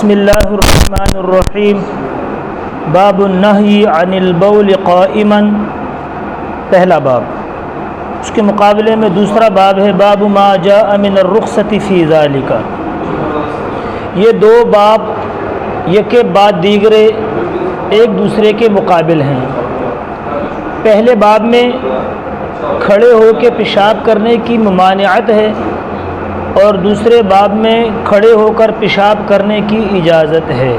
بسم اللہ الرحمن الرحیم باب النہی عن البول قائما، پہلا باب۔ اس کے مقابلے میں دوسرا باب ہے باب ما جاء من الرخصۃ فی ذالک۔ یہ دو باب یک بعد دیگرے ایک دوسرے کے مقابل ہیں۔ پہلے باب میں کھڑے ہو کے پیشاب کرنے کی ممانعت ہے اور دوسرے باب میں کھڑے ہو کر پیشاب کرنے کی اجازت ہے۔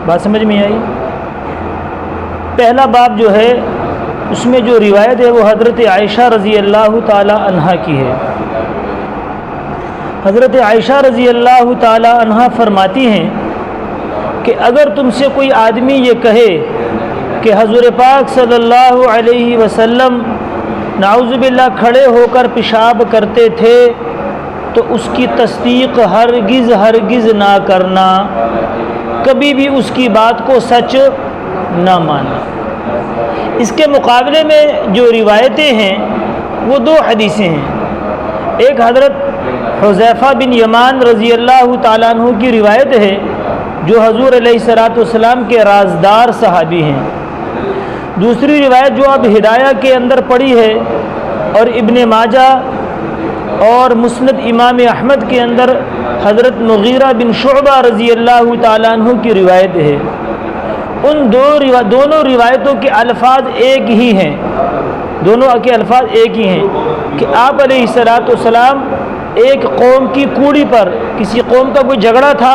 بات سمجھ میں آئی؟ پہلا باب جو ہے اس میں جو روایت ہے وہ حضرت عائشہ رضی اللہ تعالی عنہا کی ہے۔ حضرت عائشہ رضی اللہ تعالی عنہا فرماتی ہیں کہ اگر تم سے کوئی آدمی یہ کہے کہ حضور پاک صلی اللہ علیہ وسلم نعوذ باللہ کھڑے ہو کر پیشاب کرتے تھے تو اس کی تصدیق ہرگز نہ کرنا، کبھی بھی اس کی بات کو سچ نہ ماننا۔ اس کے مقابلے میں جو روایتیں ہیں وہ دو حدیثیں ہیں۔ ایک حضرت حذیفہ بن یمان رضی اللہ تعالیٰ عنہ کی روایت ہے جو حضور علیہ الصلوۃ والسلام کے رازدار صحابی ہیں۔ دوسری روایت جو اب ہدایہ کے اندر پڑی ہے اور ابن ماجہ اور مسند امام احمد کے اندر حضرت مغیرہ بن شعبہ رضی اللہ تعالیٰ عنہ کی روایت ہے۔ ان دونوں روایتوں کے الفاظ ایک ہی ہیں، دونوں کے الفاظ ایک ہی ہیں کہ آپ علیہ الصلوۃ والسلام ایک قوم کی کوڑی پر، کسی قوم کا کوئی جھگڑا تھا،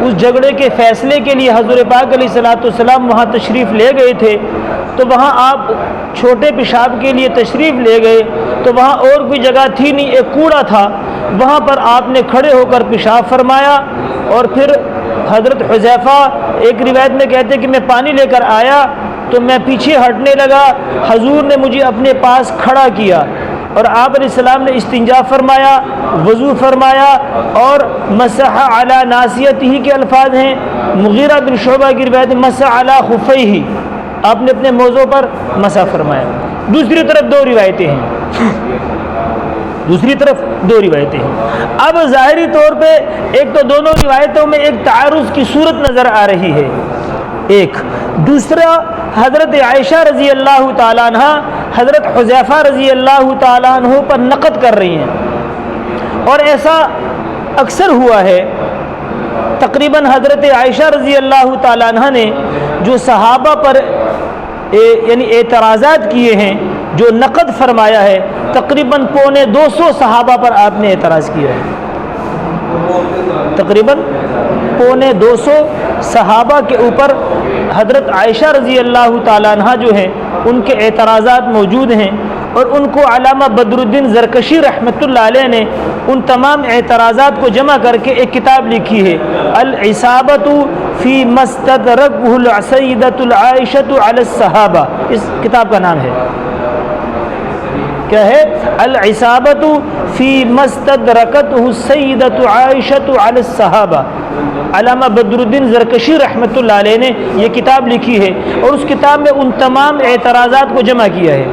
اس جھگڑے کے فیصلے کے لیے حضور پاک علیہ الصلوۃ والسلام وہاں تشریف لے گئے تھے، تو وہاں آپ چھوٹے پیشاب کے لیے تشریف لے گئے تو وہاں اور کوئی جگہ تھی نہیں، ایک کوڑا تھا، وہاں پر آپ نے کھڑے ہو کر پیشاب فرمایا۔ اور پھر حضرت حذیفہ ایک روایت میں کہتے کہ میں پانی لے کر آیا تو میں پیچھے ہٹنے لگا، حضور نے مجھے اپنے پاس کھڑا کیا اور آپ علیہ السلام نے استنجا فرمایا، وضو فرمایا اور مسح علی ناصیتہ کے الفاظ ہیں۔ مغیرہ بن شعبہ کی روایت مسح علی خفیہ، آپ نے اپنے موضوع پر مسح فرمایا۔ دوسری طرف دو روایتیں ہیں۔ اب ظاہری طور پہ ایک تو دونوں روایتوں میں ایک تعارض کی صورت نظر آ رہی ہے، ایک دوسرا حضرت عائشہ رضی اللہ تعالیٰ عنہ حضرت حذیفہ رضی اللہ تعالیٰ عنہ پر نقد کر رہی ہیں، اور ایسا اکثر ہوا ہے۔ تقریباً حضرت عائشہ رضی اللہ تعالیٰ عنہ نے جو صحابہ پر یعنی اعتراضات کیے ہیں، جو نقد فرمایا ہے، تقریباً 250 صحابہ پر آپ نے اعتراض کیا ہے۔ تقریباً 250 صحابہ کے اوپر حضرت عائشہ رضی اللہ تعالیٰ عنہ جو ہیں ان کے اعتراضات موجود ہیں، اور ان کو علامہ بدر الدین زرکشی رحمۃ اللہ علیہ نے ان تمام اعتراضات کو جمع کر کے ایک کتاب لکھی ہے، العصابۃ فی ما استدرکہ السیدۃ عائشہ علی الصحابہ۔ اس کتاب کا نام ہے کیا ہے؟ العصابۃ فی ما استدرکتہ السیدۃ عائشہ علی الصحابہ۔ علامہ بدر الدین زرکشی رحمۃ اللہ علیہ نے یہ کتاب لکھی ہے اور اس کتاب میں ان تمام اعتراضات کو جمع کیا ہے،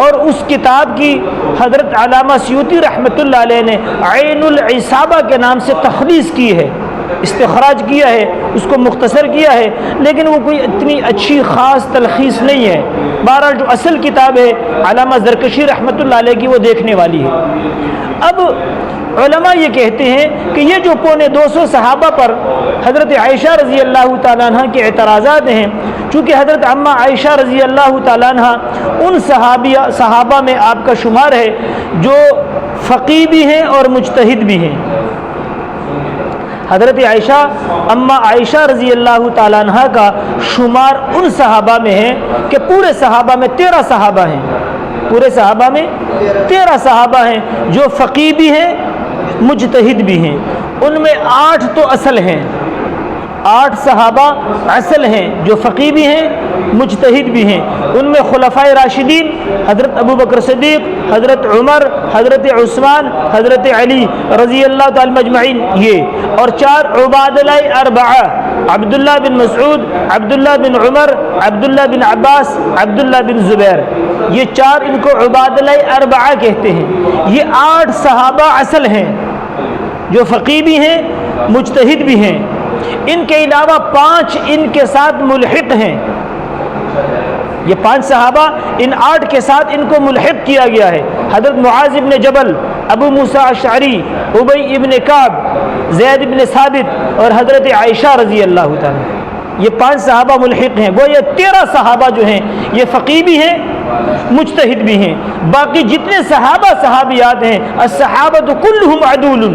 اور اس کتاب کی حضرت علامہ سیوطی رحمۃ اللہ علیہ نے عین العصابہ کے نام سے تخلیص کی ہے، استخراج کیا ہے، اس کو مختصر کیا ہے، لیکن وہ کوئی اتنی اچھی خاص تلخیص نہیں ہے۔ بہرحال جو اصل کتاب ہے علامہ زرکشی رحمۃ اللہ علیہ کی وہ دیکھنے والی ہے۔ اب علماء یہ کہتے ہیں کہ یہ جو 250 صحابہ پر حضرت عائشہ رضی اللہ تعالیٰ عنہ کے اعتراضات ہیں، چونکہ حضرت عمہ عائشہ رضی اللہ تعالیٰ عنہ ان صحابہ میں آپ کا شمار ہے جو فقیہ بھی ہیں اور مجتہد بھی ہیں۔ حضرت عائشہ اماں عائشہ رضی اللہ تعالیٰ عنہ کا شمار ان صحابہ میں ہے کہ پورے صحابہ میں 13 صحابہ ہیں، پورے صحابہ میں 13 صحابہ ہیں جو فقیہ بھی ہیں، مجتہد بھی ہیں۔ ان میں 8 تو اصل ہیں، 8 صحابہ اصل ہیں جو فقیہ بھی ہیں، مجتہد بھی ہیں۔ ان میں خلفائے راشدین حضرت ابو بکر صدیق، حضرت عمر، حضرت عثمان، حضرت علی رضی اللہ تعالی مجمعین یہ، اور 4 عبادلہ اربعہ، عبداللہ بن مسعود، عبداللہ بن عمر، عبداللہ بن عباس، عبداللہ بن زبیر، یہ 4 ان کو عبادلہ اربعہ کہتے ہیں۔ یہ 8 صحابہ اصل ہیں جو فقیہ بھی ہیں، مجتہد بھی ہیں، ان کے علاوہ 5 ان کے ساتھ ملحق ہیں۔ یہ 5 صحابہ ان 8 کے ساتھ ان کو ملحق کیا گیا ہے۔ حضرت معاذ ابن جبل، ابو موسیٰ اشعری، ابی ابن کعب، زید ابن ثابت اور حضرت عائشہ رضی اللہ تعالیٰ، یہ 5 صحابہ ملحق ہیں۔ وہ یہ 13 صحابہ جو ہیں یہ فقیہ بھی ہیں، مجتہد بھی ہیں۔ باقی جتنے صحابہ صحابیات ہیں، الصحابۃ کلہم عدول،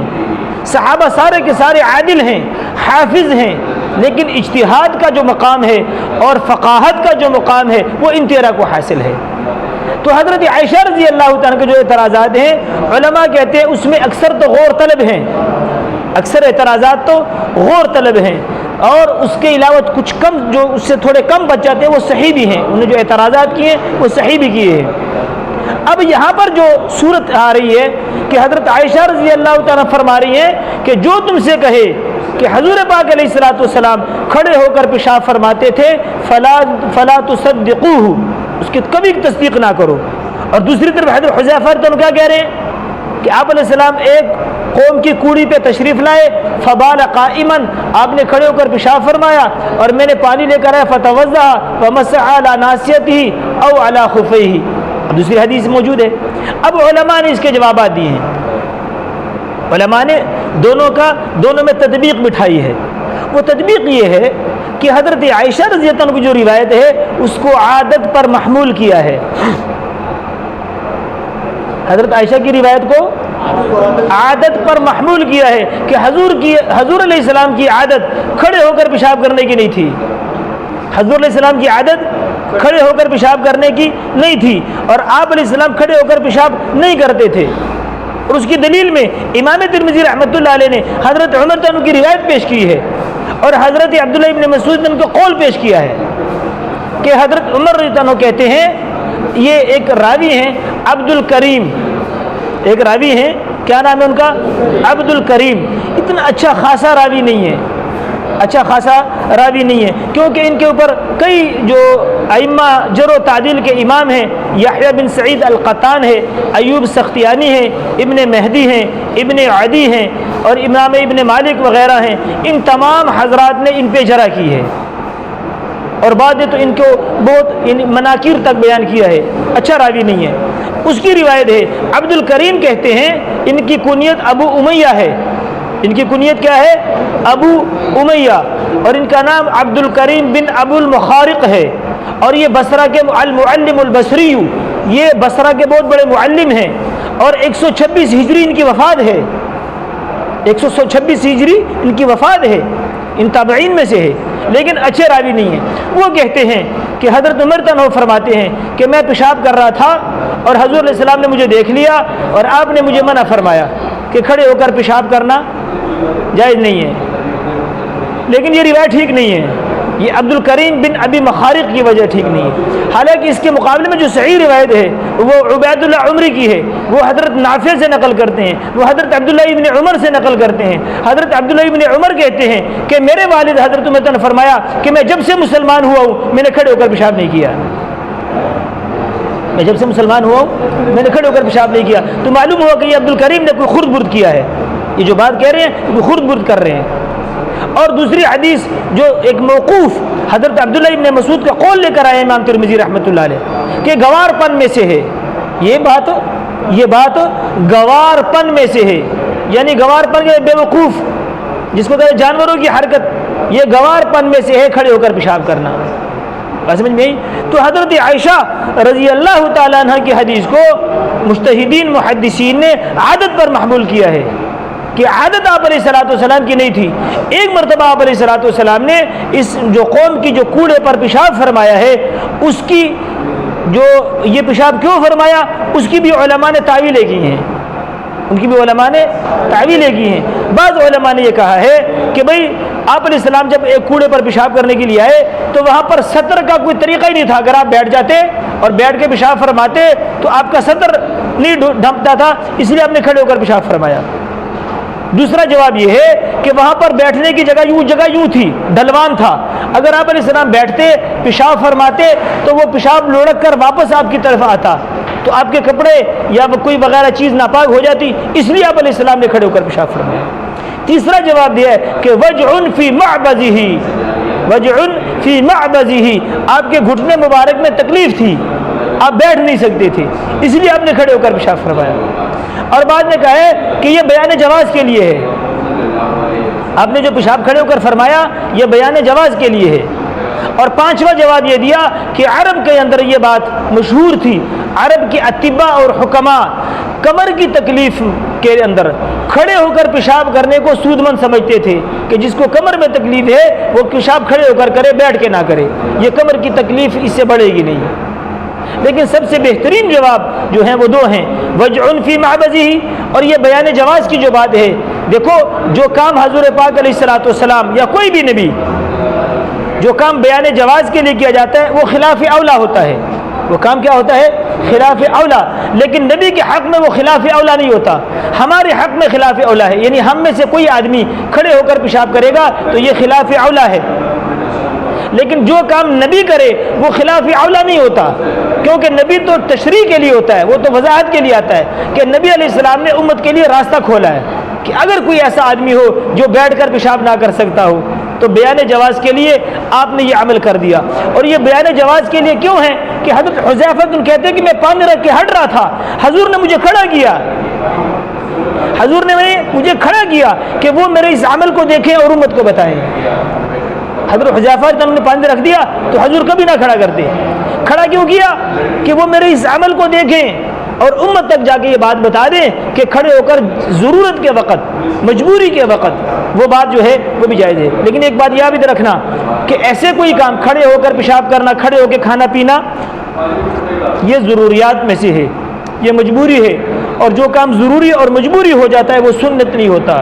صحابہ سارے کے سارے عادل ہیں، حافظ ہیں، لیکن اجتہاد کا جو مقام ہے اور فقاہت کا جو مقام ہے وہ ان 13 کو حاصل ہے۔ تو حضرت عائشہ رضی اللہ تعالیٰ کے جو اعتراضات ہیں، علماء کہتے ہیں اس میں اکثر تو غور طلب ہیں، اکثر اعتراضات تو غور طلب ہیں، اور اس کے علاوہ کچھ کم جو اس سے تھوڑے کم بچ جاتے ہیں وہ صحیح بھی ہیں، انہوں نے جو اعتراضات کیے ہیں وہ صحیح بھی کیے ہیں۔ اب یہاں پر جو صورت آ رہی ہے کہ حضرت عائشہ رضی اللہ تعالیٰ فرما رہی ہیں کہ جو تم سے کہے کہ حضور پاک علیہ الصلوۃ والسلام کھڑے ہو کر پیشاب فرماتے تھے فلا تصدقوہ، اس کی کبھی تصدیق نہ کرو۔ اور دوسری طرف حضرت حذیفہ تو کیا کہہ رہے ہیں کہ آپ علیہ السلام ایک قوم کی کوڑی پہ تشریف لائے، فبال قائما، آپ نے کھڑے ہو کر پیشاب فرمایا، اور میں نے پانی لے کر آیا، فتوضأ ومسح على ناصیتہ او على خفیہ، دوسری حدیث موجود ہے۔ اب علماء نے اس کے جوابات دیے ہیں، علماء نے دونوں میں تطبیق بٹھائی ہے۔ وہ تطبیق یہ ہے کہ حضرت عائشہ رضی اللہ عنہ کی جو روایت ہے اس کو عادت پر محمول کیا ہے، حضرت عائشہ کی روایت کو عادت پر محمول کیا ہے کہ حضور علیہ السلام کی عادت کھڑے ہو کر پیشاب کرنے کی نہیں تھی، حضور علیہ السلام کی عادت کھڑے ہو کر پیشاب کرنے کی نہیں تھی، اور آپ علیہ السلام کھڑے ہو کر پیشاب نہیں کرتے تھے۔ اور اس کی دلیل میں امام ترمذی رحمۃ اللہ علیہ نے حضرت عمر رضی اللہ عنہ کی روایت پیش کی ہے، اور حضرت عبداللہ ابن مسعود نے ان کو قول پیش کیا ہے کہ حضرت عمر رضی اللہ عنہ کہتے ہیں، یہ ایک راوی ہیں عبد الکریم، ایک راوی ہیں، کیا نام ہے ان کا؟ عبد الکریم، اتنا اچھا خاصا راوی نہیں ہے، اچھا خاصا راوی نہیں ہے، کیونکہ ان کے اوپر کئی جو ائمہ جرح و تعدیل کے امام ہیں، یحییٰ بن سعید القطان ہے، ایوب سختیانی ہے، ابن مہدی ہیں، ابن عدی ہیں، اور امام ابن مالک وغیرہ ہیں، ان تمام حضرات نے ان پہ جرح کی ہے، اور بعد نے تو ان کو بہت مناکیر تک بیان کیا ہے، اچھا راوی نہیں ہے۔ اس کی روایت ہے، عبد الکریم کہتے ہیں ان کی کنیت ابو امیہ ہے، ان کی کنیت کیا ہے؟ ابو امیہ، اور ان کا نام عبد الکریم بن ابو المخارق ہے، اور یہ بصرہ کے المعلم البصری، یہ بصرہ کے بہت بڑے معلم ہیں، اور 126 ہجری ان کی وفات ہے، 126 ہجری ان کی وفات ہے، ان تابعین میں سے ہے، لیکن اچھے راوی نہیں ہیں۔ وہ کہتے ہیں کہ حضرت عمر تنہو فرماتے ہیں کہ میں پیشاب کر رہا تھا اور حضور علیہ السلام نے مجھے دیکھ لیا اور آپ نے مجھے منع فرمایا کہ کھڑے ہو کر پیشاب کرنا جائز نہیں ہے، لیکن یہ روایت ٹھیک نہیں ہے، یہ عبد الکریم بن ابی مخارق کی وجہ ٹھیک نہیں ہے۔ حالانکہ اس کے مقابلے میں جو صحیح روایت ہے وہ عبید اللہ عمری کی ہے، وہ حضرت نافع سے نقل کرتے ہیں، وہ حضرت عبداللہ ابن عمر سے نقل کرتے ہیں۔ حضرت عبداللہ ابن عمر کہتے ہیں کہ میرے والد حضرت عمر نے فرمایا کہ میں جب سے مسلمان ہوا ہوں میں نے کھڑے ہو کر پیشاب نہیں کیا، میں جب سے مسلمان ہوا ہوں میں نے کھڑے ہو کر پیشاب نہیں کیا۔ تو معلوم ہوا کہ یہ عبد الکریم نے کوئی خرد برد کیا ہے، یہ جو بات کہہ رہے ہیں وہ خرد برد کر رہے ہیں۔ اور دوسری حدیث جو ایک موقوف حضرت عبداللہ ابن مسعود کا قول لے کر آئے امام ترمذی رحمۃ اللہ علیہ کہ گوار پن میں سے ہے، یہ بات گوار پن میں سے ہے، یعنی گوار پن کے بے وقوف جس کو کہتے ہیں جانوروں کی حرکت، یہ گوار پن میں سے ہے کھڑے ہو کر پیشاب کرنا، سمجھ میں آئی؟ تو حضرت عائشہ رضی اللہ تعالیٰ عنہ کی حدیث کو مجتہدین محدثین نے عادت پر محمول کیا ہے کہ عادت آپ علیہ الصلوۃ والسلام کی نہیں تھی۔ ایک مرتبہ آپ علیہ الصلوۃ والسلام نے اس جو قوم کی جو کوڑے پر پیشاب فرمایا ہے اس کی جو یہ پیشاب کیوں فرمایا اس کی بھی علماء نے تعویلیں کی ہیں، ان کی بھی علماء نے تعویلیں کی ہیں۔ بعض علماء نے یہ کہا ہے کہ بھئی آپ علیہ السلام جب ایک کوڑے پر پیشاب کرنے کے لیے آئے تو وہاں پر سطر کا کوئی طریقہ ہی نہیں تھا، اگر آپ بیٹھ جاتے اور بیٹھ کے پیشاب فرماتے تو آپ کا سطر نہیں ڈھمپتا تھا، اس لیے آپ نے کھڑے ہو کر پیشاب فرمایا۔ دوسرا جواب یہ ہے کہ وہاں پر بیٹھنے کی جگہ یوں تھی، ڈھلوان تھا، اگر آپ علیہ السلام بیٹھتے پیشاب فرماتے تو وہ پیشاب لڑک کر واپس آپ کی طرف آتا تو آپ کے کپڑے یا کوئی وغیرہ چیز ناپاک ہو جاتی، اس لیے آپ علیہ السلام نے کھڑے ہو کر پیشاب فرمایا۔ تیسرا جواب دیا ہے کہ وجعن فی معبزہ، وجعن فی معبزہ، آپ کے گھٹنے مبارک میں تکلیف تھی، آپ بیٹھ نہیں سکتے تھے، اس لیے آپ نے کھڑے ہو کر پیشاب فرمایا۔ اور بعد میں کہا ہے کہ یہ بیان جواز کے لیے ہے، آپ نے جو پیشاب کھڑے ہو کر فرمایا یہ بیان جواز کے لیے ہے۔ اور پانچواں جواب یہ دیا کہ عرب کے اندر یہ بات مشہور تھی، عرب کے اطباء اور حکماء کمر کی تکلیف کے اندر کھڑے ہو کر پیشاب کرنے کو سود مند سمجھتے تھے کہ جس کو کمر میں تکلیف ہے وہ پیشاب کھڑے ہو کر کرے، بیٹھ کے نہ کرے، یہ کمر کی تکلیف اس سے بڑھے گی نہیں۔ لیکن سب سے بہترین جواب جو ہیں وہ دو ہیں، وجعن فی معبزہ، اور یہ بیان جواز کی جو بات ہے، دیکھو جو کام حضور پاک علیہ الصلوۃ والسلام یا کوئی بھی نبی جو کام بیان جواز کے لیے کیا جاتا ہے وہ خلاف اولا ہوتا ہے، وہ کام کیا ہوتا ہے؟ خلاف اولا۔ لیکن نبی کے حق میں وہ خلاف اولا نہیں ہوتا، ہمارے حق میں خلاف اولا ہے، یعنی ہم میں سے کوئی آدمی کھڑے ہو کر پیشاب کرے گا تو یہ خلاف اولا ہے۔ لیکن جو کام نبی کرے وہ خلاف اولا نہیں ہوتا، کیونکہ نبی تو تشریح کے لیے ہوتا ہے، وہ تو وضاحت کے لیے آتا ہے کہ نبی علیہ السلام نے امت کے لیے راستہ کھولا ہے کہ اگر کوئی ایسا آدمی ہو جو بیٹھ کر پیشاب نہ کر سکتا ہو تو بیان جواز کے لیے آپ نے یہ عمل کر دیا۔ اور یہ بیان جواز کے لیے کیوں ہے کہ حضرت حذیفہ کہتے ہیں کہ میں پانی رکھ کے ہٹ رہا تھا، حضور نے مجھے کھڑا کیا، حضور نے مجھے کھڑا کیا کہ وہ میرے اس عمل کو دیکھیں اور امت کو بتائیں۔ حضرت حذیفہ جب انہوں نے پانی رکھ دیا تو حضور کبھی نہ کھڑا کرتے، کھڑا کیوں کیا کہ وہ میرے اس عمل کو دیکھیں اور امت تک جا کے یہ بات بتا دیں کہ کھڑے ہو کر ضرورت کے وقت، مجبوری کے وقت وہ بات جو ہے وہ بھی جائز ہے۔ لیکن ایک بات یاد رکھنا کہ ایسے کوئی کام کھڑے ہو کر پیشاب کرنا، کھڑے ہو کے کھانا پینا، یہ ضروریات میں سے ہے، یہ مجبوری ہے، اور جو کام ضروری اور مجبوری ہو جاتا ہے وہ سنت نہیں ہوتا،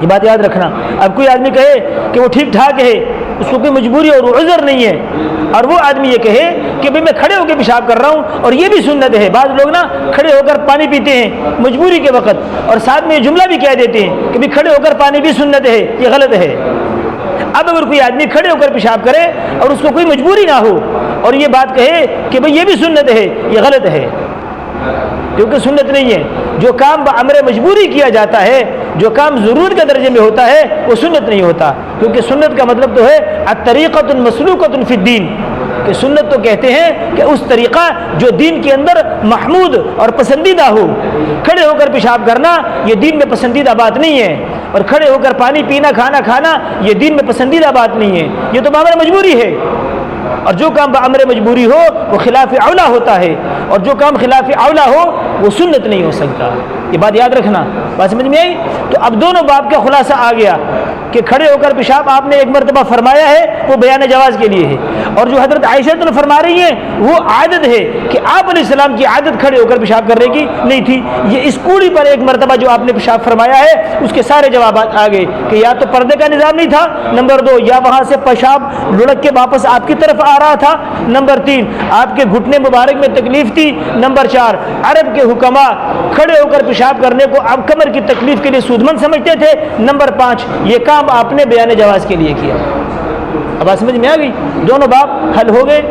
یہ بات یاد رکھنا۔ اب کوئی آدمی کہے کہ وہ ٹھیک ٹھاک ہے، اس کو کوئی مجبوری اور عذر نہیں ہے، اور وہ آدمی یہ کہے کہ بھئی میں کھڑے ہو کے پیشاب کر رہا ہوں اور یہ بھی سنت ہے۔ بعض لوگ نا کھڑے ہو کر پانی پیتے ہیں مجبوری کے وقت، اور ساتھ میں یہ جملہ بھی کہہ دیتے ہیں کہ بھئی کھڑے ہو کر پانی بھی سنت ہے، یہ غلط ہے۔ اب اگر کوئی آدمی کھڑے ہو کر پیشاب کرے اور اس کو کوئی مجبوری نہ ہو اور یہ بات کہے کہ بھئی یہ بھی سنت ہے، یہ غلط ہے، کیونکہ سنت نہیں ہے۔ جو کام بامر مجبوری کیا جاتا ہے، جو کام ضرورت کے درجے میں ہوتا ہے وہ سنت نہیں ہوتا، کیونکہ سنت کا مطلب تو ہے الطریقۃ مسلوکۃ فی الدین، کہ سنت تو کہتے ہیں کہ اس طریقہ جو دین کے اندر محمود اور پسندیدہ ہو۔ کھڑے ہو کر پیشاب کرنا یہ دین میں پسندیدہ بات نہیں ہے، اور کھڑے ہو کر پانی پینا، کھانا کھانا یہ دین میں پسندیدہ بات نہیں ہے، یہ تو بامر مجبوری ہے، اور جو کام بامر مجبوری ہو وہ خلاف اولا ہوتا ہے، اور جو کام خلاف اولا ہو وہ سنت نہیں ہو سکتا، یہ بات یاد رکھنا۔ بات سمجھ میں آئی؟ تو اب دونوں باب کا خلاصہ آ گیا کہ کھڑے ہو کر پیشاب آپ نے ایک مرتبہ فرمایا ہے وہ بیان جواز کے لیے ہے، اور جو حضرت عائشہ تو فرما رہی ہیں وہ عادت ہے کہ آپ علیہ السلام کی عادت کھڑے ہو کر پیشاب کرنے کی نہیں تھی۔ یہ اس کوڑی پر ایک مرتبہ جو آپ نے پیشاب فرمایا ہے اس کے سارے جوابات آ گئے کہ یا تو پردے کا نظام نہیں تھا، نمبر 2 یا وہاں سے پیشاب لڑک کے واپس آپ کی طرف آ رہا تھا، نمبر 3 آپ کے گھٹنے مبارک میں تکلیف تھی، نمبر 4 عرب کے حکماء کھڑے ہو کر پیشاب کرنے کو اب کمر کی تکلیف کے لیے سودمند سمجھتے تھے، نمبر 5 یہ کام آپ نے بیان جواز کے لیے کیا۔ اب بات سمجھ میں آ گئی؟ دونوں باب حل ہو گئے۔